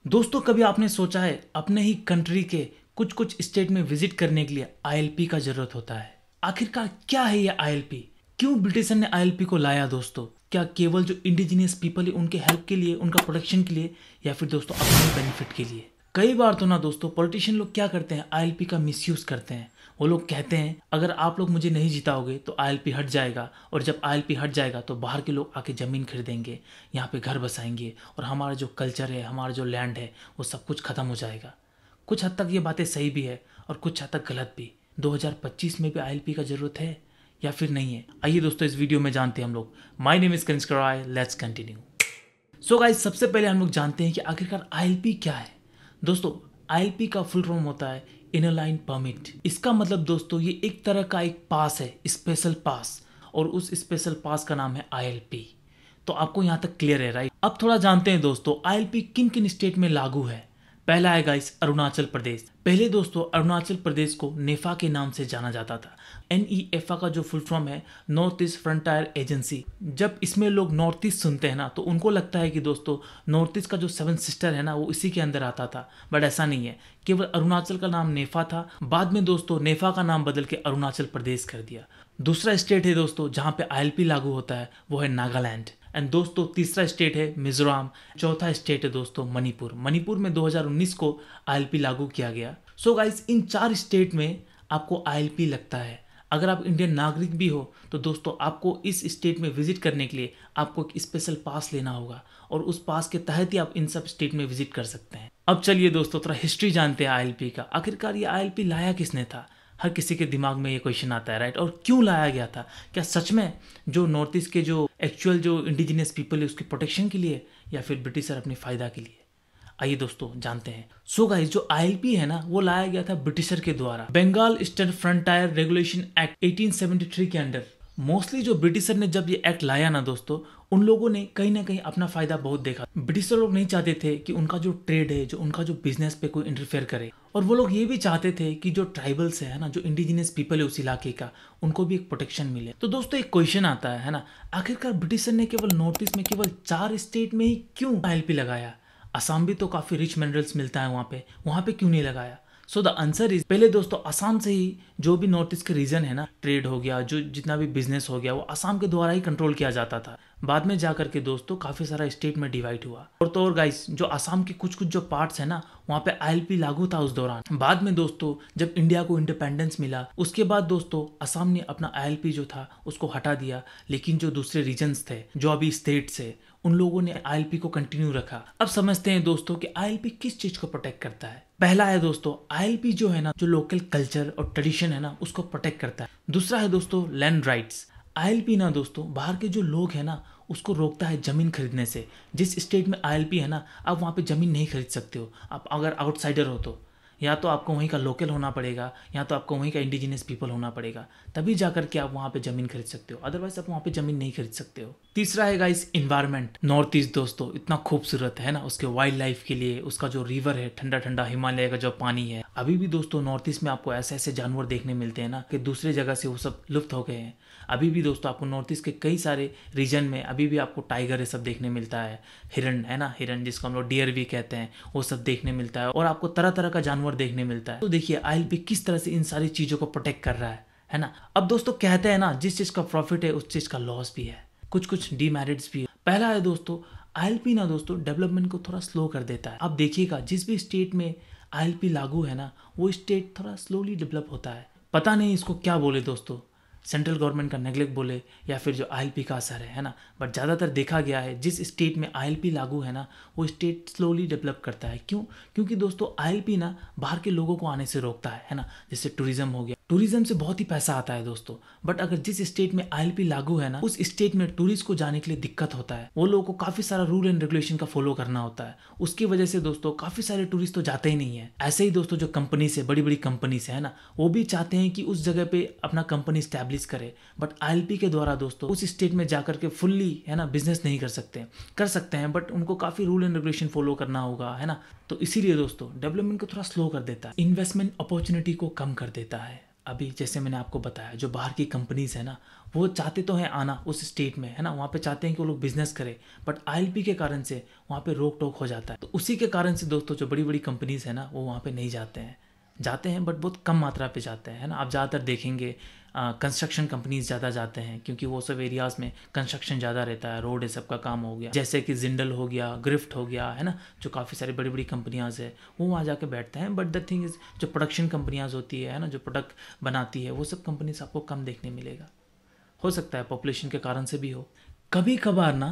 दोस्तों कभी आपने सोचा है अपने ही कंट्री के कुछ कुछ स्टेट में विजिट करने के लिए आईएलपी का जरूरत होता है। आखिरकार क्या है ये आईएलपी? क्यों ब्रिटिशर ने आईएलपी को लाया दोस्तों? क्या केवल जो इंडिजिनियस पीपल है उनके हेल्प के लिए, उनका प्रोटेक्शन के लिए, या फिर दोस्तों अपने बेनिफिट के लिए? कई बार तो ना दोस्तों पॉलिटिशियन लोग क्या करते हैं, आईएलपी का मिसयूज करते हैं। वो लोग कहते हैं अगर आप लोग मुझे नहीं जिताओगे तो आईएलपी हट जाएगा, और जब आईएलपी हट जाएगा तो बाहर के लोग आके ज़मीन खरीदेंगे, यहाँ पे घर बसाएंगे, और हमारा जो कल्चर है, हमारा जो लैंड है, वो सब कुछ ख़त्म हो जाएगा। कुछ हद तक ये बातें सही भी है और कुछ हद तक गलत भी। 2025 में भी आईएलपी का ज़रूरत है या फिर नहीं है? आइए दोस्तों इस वीडियो में जानते हैं हम लोग। My name is Kanishka Roy, let's continue. So guys, सबसे पहले हम लोग जानते हैं कि आखिरकार आईएलपी क्या है। दोस्तों आईएलपी का फुल फॉर्म होता है इनर लाइन परमिट। इसका मतलब दोस्तों ये एक तरह का एक पास है, स्पेशल पास, और उस स्पेशल पास का नाम है आईएलपी। तो आपको यहाँ तक क्लियर है, राइट? अब थोड़ा जानते हैं दोस्तों आईएलपी किन किन स्टेट में लागू है। पहला है गाइस अरुणाचल प्रदेश। पहले दोस्तों अरुणाचल प्रदेश को नेफा के नाम से जाना जाता था। NEFA का जो फुल फॉर्म है नॉर्थ ईस्ट फ्रंटायर एजेंसी। जब इसमें लोग नॉर्थ ईस्ट सुनते हैं ना तो उनको लगता है कि दोस्तों नॉर्थ ईस्ट का जो 7 सिस्टर है ना वो इसी के अंदर आता था, बट ऐसा नहीं है। केवल अरुणाचल का नाम नेफा था, बाद में दोस्तों नेफा का नाम बदल के अरुणाचल प्रदेश कर दिया। दूसरा स्टेट है दोस्तों जहाँ पे आईएलपी लागू होता है वो है नागालैंड। एंड दोस्तों तीसरा स्टेट है मिजोरम। चौथा स्टेट है दोस्तों मणिपुर। मणिपुर में 2019 को आईएलपी लागू किया गया। सो गाइस इन 4 स्टेट में आपको आईएलपी लगता है। अगर आप इंडियन नागरिक भी हो तो दोस्तों आपको इस स्टेट में विजिट करने के लिए आपको एक स्पेशल पास लेना होगा, और उस पास के तहत ही आप इन सब स्टेट में विजिट कर सकते हैं। अब चलिए दोस्तों थोड़ा हिस्ट्री जानते हैं आईएलपी का। आखिरकार ये आईएलपी लाया किसने था? हर किसी के दिमाग में ये क्वेश्चन आता है, राइट? और क्यों लाया गया था? क्या सच में जो नॉर्थ ईस्ट के जो एक्चुअल जो इंडिजिनियस पीपल है उसके प्रोटेक्शन के लिए, या फिर ब्रिटिशर अपने फायदा के लिए? आइए दोस्तों जानते हैं। सो गाइस जो आईएलपी है ना वो लाया गया था ब्रिटिशर के द्वारा Bengal eastern frontier regulation act 1873 के अंडर। मोस्टली जो ब्रिटिशर ने जब ये एक्ट लाया ना दोस्तों, उन लोगों ने कहीं ना कहीं अपना फायदा बहुत देखा। ब्रिटिशर लोग नहीं चाहते थे कि उनका जो ट्रेड है, जो उनका जो बिजनेस पे कोई इंटरफेयर करे, और वो लोग ये भी चाहते थे कि जो ट्राइबल्स है ना, जो इंडिजिनियस पीपल है उस इलाके का, उनको भी एक प्रोटेक्शन मिले। तो दोस्तों एक क्वेश्चन आता है ना, आखिरकार ब्रिटिशर ने केवल नॉर्थ ईस्ट में केवल 4 स्टेट में ही क्यों आईएलपी लगाया? असम भी तो काफी रिच मिनरल्स मिलता है वहां पे क्यों नहीं लगाया? सो द आंसर इज, पहले दोस्तों असम से ही जो भी नॉर्थ ईस्ट के रीजन है ना, ट्रेड हो गया, जो जितना भी बिजनेस हो गया, वो असम के द्वारा ही कंट्रोल किया जाता था। बाद में जाकर के दोस्तों काफी सारा स्टेट में डिवाइड हुआ। और तो और गाइस जो असम के कुछ कुछ जो पार्ट्स है ना वहाँ पे आईएलपी लागू था उस दौरान। बाद में दोस्तों जब इंडिया को इंडिपेंडेंस मिला उसके बाद दोस्तों असम ने अपना आईएलपी जो था उसको हटा दिया, लेकिन जो दूसरे रीजन्स थे, जो अभी स्टेट्स है, उन लोगों ने आईएलपी को कंटिन्यू रखा। अब समझते हैं दोस्तों कि आईएलपी किस चीज को प्रोटेक्ट करता है। पहला है दोस्तों आईएलपी जो है ना, जो लोकल कल्चर और ट्रेडिशन है ना उसको प्रोटेक्ट करता है। दूसरा है दोस्तों लैंड राइट्स। आईएलपी ना दोस्तों बाहर के जो लोग हैं ना उसको रोकता है जमीन खरीदने से। जिस स्टेट में आईएलपी है ना आप वहाँ पे जमीन नहीं खरीद सकते हो। आप अगर आउटसाइडर हो तो या तो आपको वहीं का लोकल होना पड़ेगा, या तो आपको वहीं का इंडिजिनियस पीपल होना पड़ेगा, तभी जाकर के आप वहाँ पे जमीन खरीद सकते हो। अदरवाइज आप वहाँ पे जमीन नहीं खरीद सकते हो। तीसरा है गाइस इन्वायरमेंट। नॉर्थ ईस्ट दोस्तों इतना खूबसूरत है ना, उसके वाइल्ड लाइफ के लिए, उसका जो रिवर है, ठंडा ठंडा हिमालय का जो पानी है। अभी भी दोस्तों नॉर्थ ईस्ट में आपको ऐसे ऐसे जानवर देखने मिलते हैं ना कि दूसरे जगह से वो सब लुप्त हो गए हैं। अभी भी दोस्तों आपको नॉर्थ ईस्ट के कई सारे रीजन में अभी भी आपको टाइगर ये सब देखने मिलता है, हिरन है ना, हिरन जिसको हम लोग डियर भी कहते हैं, वो सब देखने मिलता है, और आपको तरह तरह का जानवर देखने मिलता है। तो देखिए आईएलपी किस तरह से इन सारी चीजों को प्रोटेक्ट कर रहा है ना। अब दोस्तों कहते हैं ना जिस चीज का प्रॉफिट है उस चीज का लॉस भी है, कुछ कुछ डीमेरिट्स भी है। पहला है दोस्तों आईएलपी ना दोस्तों डेवलपमेंट को थोड़ा स्लो कर देता है। अब देखिएगा जिस भी स्टेट में आईएलपी लागू है ना वो स्टेट थोड़ा स्लोली डेवलप होता है। पता नहीं इसको क्या बोले दोस्तों, सेंट्रल गवर्नमेंट का नेग्लेक्ट बोले या फिर जो आईएलपी का असर है ना, बट ज़्यादातर देखा गया है जिस स्टेट में आईएलपी लागू है ना वो स्टेट स्लोली डेवलप करता है। क्यों? क्योंकि दोस्तों आईएलपी ना बाहर के लोगों को आने से रोकता है ना। जैसे टूरिज्म हो गया, टूरिज्म से बहुत ही पैसा आता है दोस्तों, बट अगर जिस स्टेट में आईएलपी लागू है ना उस स्टेट में टूरिस्ट को जाने के लिए दिक्कत होता है। वो लोगों को काफी सारा रूल एंड रेगुलेशन का फॉलो करना होता है, उसकी वजह से दोस्तों काफी सारे टूरिस्ट तो जाते ही नहीं है। ऐसे ही दोस्तों जो कंपनी से, बड़ी बड़ी कंपनी से है ना, वो भी चाहते हैं कि उस जगह पे अपना कंपनी स्टैब्लिश करे, बट आईएलपी के द्वारा दोस्तों उस स्टेट में जाकर के फुल्ली है ना बिजनेस नहीं कर सकते। कर सकते हैं बट उनको काफी रूल एंड रेगुलेशन फॉलो करना होगा, है ना। तो इसीलिए दोस्तों डेवलपमेंट को थोड़ा स्लो कर देता है, इन्वेस्टमेंट अपॉर्चुनिटी को कम कर देता है। अभी जैसे मैंने आपको बताया, जो बाहर की कंपनीज है ना, वो चाहते तो हैं आना उस स्टेट में, है ना, वहाँ पे चाहते हैं कि वो लोग बिजनेस करें, बट आईएलपी के कारण से वहाँ पे रोक टोक हो जाता है। तो उसी के कारण से दोस्तों जो बड़ी बड़ी कंपनीज है ना, वो वहाँ पे नहीं जाते हैं, जाते हैं बट बहुत कम मात्रा पे जाते हैं, है ना। आप ज़्यादातर देखेंगे कंस्ट्रक्शन कंपनीज ज़्यादा जाते हैं, क्योंकि वो सब एरियाज़ में कंस्ट्रक्शन ज़्यादा रहता है, रोड ये सब का काम हो गया, जैसे कि जिंदल हो गया, ग्रिफ्ट हो गया, है ना, जो काफ़ी सारी बड़ी बड़ी कंपनियाज है वो वहाँ जाके बैठते हैं। बट द थिंग इज़, जो प्रोडक्शन कंपनियाज होती है ना, जो प्रोडक्ट बनाती है, वो सब कंपनीज आपको कम देखने मिलेगा। हो सकता है पॉपुलेशन के कारण से भी हो। कभी कभार ना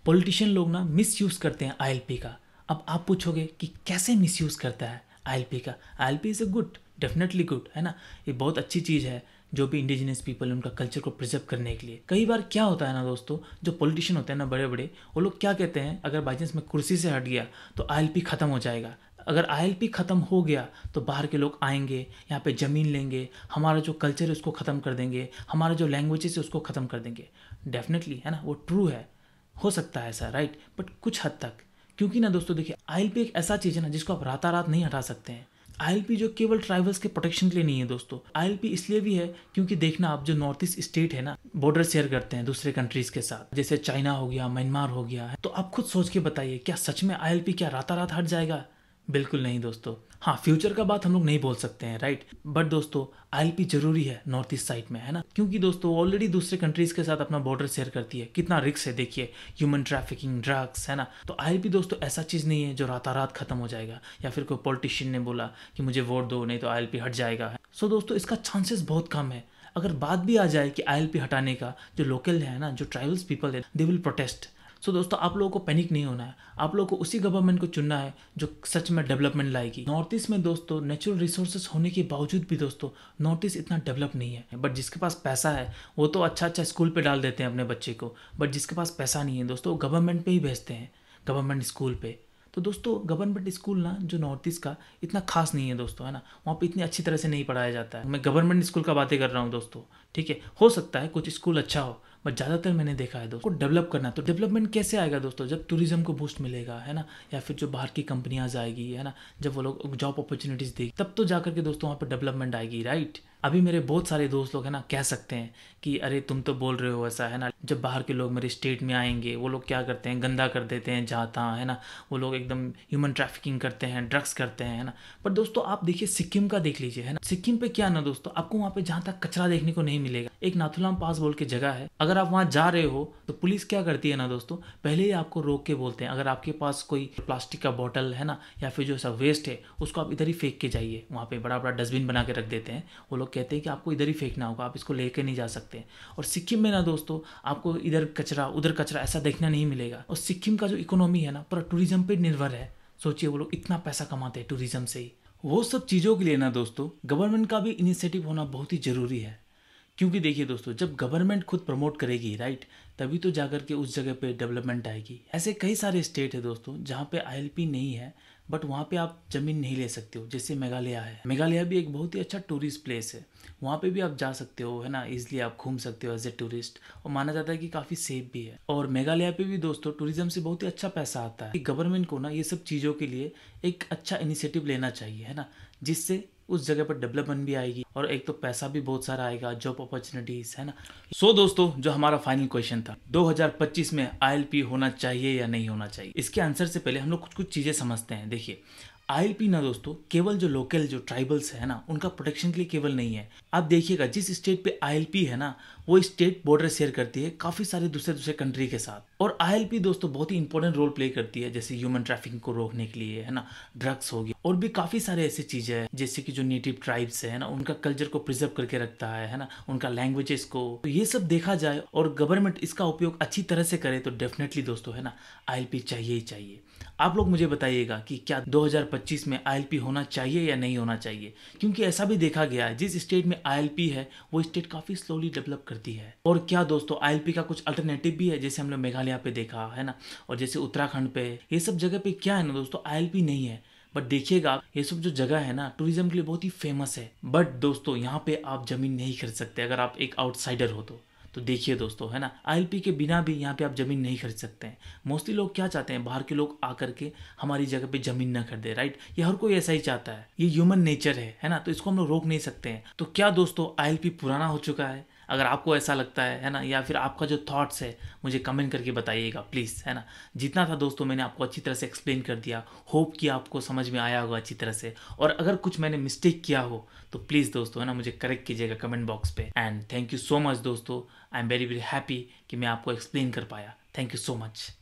पॉलिटिशियन लोग ना मिस यूज़ करते हैं आईएलपी का। अब आप पूछोगे कि कैसे मिस यूज़ करता है आईएलपी का। ILP is a good, definitely good, है ना, ये बहुत अच्छी चीज़ है। जो भी इंडिजिनस पीपल उनका कल्चर को प्रिजर्व करने के लिए, कई बार क्या होता है ना दोस्तों, जो पॉलिटिशियन होते हैं ना बड़े बड़े, वो लोग क्या कहते हैं, अगर बाई चांस मैं कुर्सी से हट गया तो आईएलपी ख़त्म हो जाएगा। अगर आईएलपी ख़त्म हो गया तो बाहर के लोग आएंगे, यहाँ पे ज़मीन लेंगे, हमारा जो कल्चर है उसको ख़त्म कर देंगे, हमारा जो लैंग्वेजेस है उसको ख़त्म कर देंगे। डेफिनेटली, है ना, वो ट्रू है, हो सकता है ऐसा, राइट, बट कुछ हद तक। क्योंकि ना दोस्तों देखिए, आईएलपी एक ऐसा चीज़ है ना जिसको आप रातारात नहीं हटा सकते हैं। आईएलपी जो केवल ट्राइबल्स के प्रोटेक्शन के लिए नहीं है दोस्तों, आईएलपी इसलिए भी है क्योंकि देखना आप, जो नॉर्थ ईस्ट स्टेट है ना, बॉर्डर शेयर करते हैं दूसरे कंट्रीज के साथ, जैसे चाइना हो गया, म्यांमार हो गया, तो आप खुद सोच के बताइए, क्या सच में आईएलपी क्या रातारात हट जाएगा? बिल्कुल नहीं दोस्तों। हाँ, फ्यूचर का बात हम लोग नहीं बोल सकते हैं, राइट, बट दोस्तों आईएलपी जरूरी है नॉर्थ ईस्ट साइड में, है ना, क्योंकि दोस्तों ऑलरेडी दूसरे कंट्रीज के साथ अपना बॉर्डर शेयर करती है, कितना रिस्क है देखिए, ह्यूमन ट्रैफिकिंग, ड्रग्स, है ना। तो आईएलपी दोस्तों ऐसा चीज़ नहीं है जो रातारात खत्म हो जाएगा, या फिर कोई पॉलिटिशियन ने बोला कि मुझे वोट दो नहीं तो आईएलपी हट जाएगा। सो दोस्तों इसका चांसेस बहुत कम है। अगर बात भी आ जाए कि आईएलपी हटाने का, जो लोकल है ना, जो ट्राइबल्स पीपल है, दे विल प्रोटेस्ट। सो दोस्तों आप लोगों को पैनिक नहीं होना है, आप लोगों को उसी गवर्नमेंट को चुनना है जो सच में डेवलपमेंट लाएगी। नॉर्थ ईस्ट में दोस्तों नेचुरल रिसोर्सेज होने के बावजूद भी दोस्तों नॉर्थ ईस्ट इतना डेवलप नहीं है, बट जिसके पास पैसा है वो तो अच्छा अच्छा स्कूल पे डाल देते हैं अपने बच्चे को, बट जिसके पास पैसा नहीं है दोस्तों वो गवर्नमेंट पे ही भेजते हैं, गवर्नमेंट स्कूल पे। तो दोस्तों गवर्नमेंट स्कूल ना जो नॉर्थ ईस्ट का इतना खास नहीं है दोस्तों, है ना, वहाँ पे इतनी अच्छी तरह से नहीं पढ़ाया जाता है। मैं गवर्नमेंट स्कूल का बातें कर रहा हूँ दोस्तों, ठीक है, हो सकता है कुछ स्कूल अच्छा हो, बट ज़्यादातर मैंने देखा है दोस्तों, डेवलप करना है तो डेवलपमेंट कैसे आएगा दोस्तों, जब टूरिज्म को बूस्ट मिलेगा, है ना, या फिर जो बाहर की कंपनियां आएगी, है ना, जब वो लोग जॉब अपॉर्चुनिटीज़ देगी, तब तो जाकर के दोस्तों वहाँ पर डेवलपमेंट आएगी, राइट। अभी मेरे बहुत सारे दोस्त लोग है ना कह सकते हैं कि अरे तुम तो बोल रहे हो ऐसा, है ना, जब बाहर के लोग मेरे स्टेट में आएंगे वो लोग क्या करते हैं, गंदा कर देते हैं जहाँ तहाँ, है ना, वो लोग एकदम ह्यूमन ट्रैफिकिंग करते हैं, ड्रग्स करते हैं, है ना। पर दोस्तों आप देखिए सिक्किम का देख लीजिए, है ना, सिक्किम पे क्या ना दोस्तों, आपको वहाँ पे जहाँ तक कचरा देखने को नहीं मिलेगा। एक नाथुलाम पास बोल के जगह है, अगर आप वहाँ जा रहे हो तो पुलिस क्या करती है ना दोस्तों, पहले ही आपको रोक के बोलते हैं, अगर आपके पास कोई प्लास्टिक का बॉटल है ना, या फिर जो सा वेस्ट है उसको आप इधर ही फेंक के जाइए। वहाँ पे बड़ा बड़ा डस्टबिन बना के रख देते हैं, वो लोग कहते हैं कि आपको इधर ही फेंकना होगा, आप इसको लेके नहीं जा सकते। और सिक्किम में ना दोस्तों आपको इधर कचरा उधर कचरा ऐसा देखना नहीं मिलेगा। और सिक्किम का जो इकोनॉमी है ना पूरा टूरिज्म पे निर्भर है। सोचिए वो लोग इतना पैसा कमाते हैं टूरिज्म से ही। वो सब चीज़ों के लिए ना दोस्तों गवर्नमेंट का भी इनिशिएटिव होना बहुत ही ज़रूरी है। क्योंकि देखिए दोस्तों जब गवर्नमेंट खुद प्रमोट करेगी, राइट, तभी तो जाकर के उस जगह पे डेवलपमेंट आएगी। ऐसे कई सारे स्टेट है दोस्तों जहाँ पे आईएलपी नहीं है, बट वहाँ पे आप ज़मीन नहीं ले सकते हो। जैसे मेघालय है, मेघालय भी एक बहुत ही अच्छा टूरिस्ट प्लेस है, वहाँ पे भी आप जा सकते हो, है ना, इजीली आप घूम सकते हो एज ए टूरिस्ट। और माना जाता है कि काफ़ी सेफ भी है। और मेघालय पे भी दोस्तों टूरिज्म से बहुत ही अच्छा पैसा आता है। गवर्नमेंट को ना ये सब चीज़ों के लिए एक अच्छा इनिशिएटिव लेना चाहिए, है ना, जिससे उस जगह पर डेवलपमेंट भी आएगी और एक तो पैसा भी बहुत सारा आएगा, जॉब अपॉर्चुनिटीज, है ना। सो दोस्तों जो हमारा फाइनल क्वेश्चन था, 2025 में आईएलपी होना चाहिए या नहीं होना चाहिए, इसके आंसर से पहले हम लोग कुछ कुछ चीज़ें समझते हैं। देखिए आईएलपी ना दोस्तों केवल जो लोकल जो ट्राइबल्स है ना उनका प्रोटेक्शन के लिए केवल नहीं है। आप देखिएगा जिस स्टेट पे आईएलपी है ना वो स्टेट बॉर्डर शेयर करती है काफ़ी सारे दूसरे दूसरे कंट्री के साथ। और आईएलपी दोस्तों बहुत ही इंपॉर्टेंट रोल प्ले करती है, जैसे ह्यूमन ट्रैफिकिंग को रोकने के लिए, है ना, ड्रग्स हो गया, और भी काफ़ी सारे ऐसी चीज़ें हैं जैसे कि जो नेटिव ट्राइब्स है ना उनका कल्चर को प्रिजर्व करके रखता है ना, उनका लैंग्वेजेस को। तो ये सब देखा जाए और गवर्नमेंट इसका उपयोग अच्छी तरह से करे तो डेफिनेटली दोस्तों है ना आईएलपी चाहिए ही चाहिए। आप लोग मुझे बताइएगा कि क्या 2025 में आईएलपी होना चाहिए या नहीं होना चाहिए, क्योंकि ऐसा भी देखा गया है जिस स्टेट में आईएलपी है वो स्टेट काफ़ी स्लोली डेवलप करती है। और क्या दोस्तों आईएलपी का कुछ अल्टरनेटिव भी है, जैसे हम लोग मेघालय पे देखा है ना, और जैसे उत्तराखंड पे, ये सब जगह पे क्या है ना दोस्तों आईएलपी नहीं है। बट देखिएगा ये सब जो जगह है ना टूरिज्म के लिए बहुत ही फेमस है, बट दोस्तों यहाँ पे आप जमीन नहीं खरीद सकते अगर आप एक आउटसाइडर हो तो देखिए दोस्तों, है ना, आईएलपी के बिना भी यहाँ पे आप ज़मीन नहीं खरीद सकते हैं। मोस्टली लोग क्या चाहते हैं, बाहर के लोग आकर के हमारी जगह पे ज़मीन ना खरीदे, राइट। ये हर कोई ऐसा ही चाहता है, ये ह्यूमन नेचर है ना। तो इसको हम लोग रोक नहीं सकते हैं। तो क्या दोस्तों आईएलपी पुराना हो चुका है? अगर आपको ऐसा लगता है ना, या फिर आपका जो थॉट्स है मुझे कमेंट करके बताइएगा प्लीज़, है ना। जितना था दोस्तों मैंने आपको अच्छी तरह से एक्सप्लेन कर दिया। होप कि आपको समझ में आया होगा अच्छी तरह से। और अगर कुछ मैंने मिस्टेक किया हो तो प्लीज़ दोस्तों, है ना, मुझे करेक्ट कीजिएगा कमेंट बॉक्स पे। And thank you so much दोस्तों, I am very very happy कि मैं आपको एक्सप्लेन कर पाया। Thank you so much.